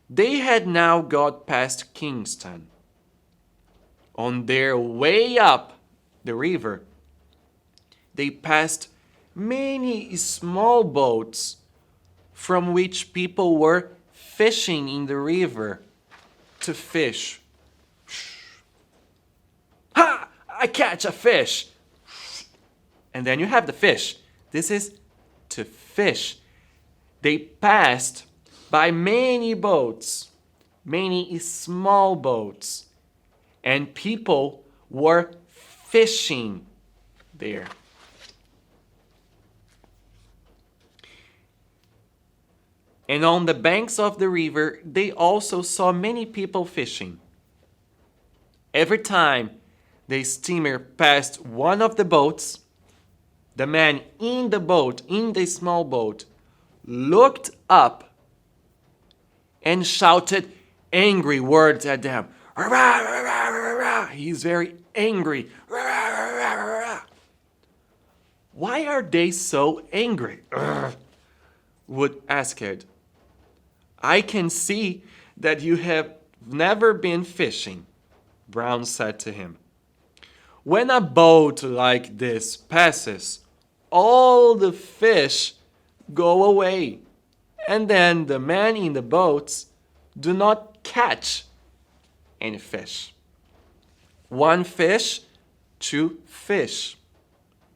They had now got past Kingston. On their way up the river, they passed many small boats from which people were fishing in the river to fish. Ha! I catch a fish! And then you have the fish. This is to fish. They passed by many boats, many small boats, and people were fishing there. And on the banks of the river, they also saw many people fishing. Every time the steamer passed one of the boats, the man in the boat, in the small boat, looked up and shouted angry words at them. He's very angry. Why are they so angry? Wood asked. I can see that you have never been fishing, Brown said to him. When a boat like this passes, all the fish go away, and then the men in the boats do not catch any fish. One fish, two fish.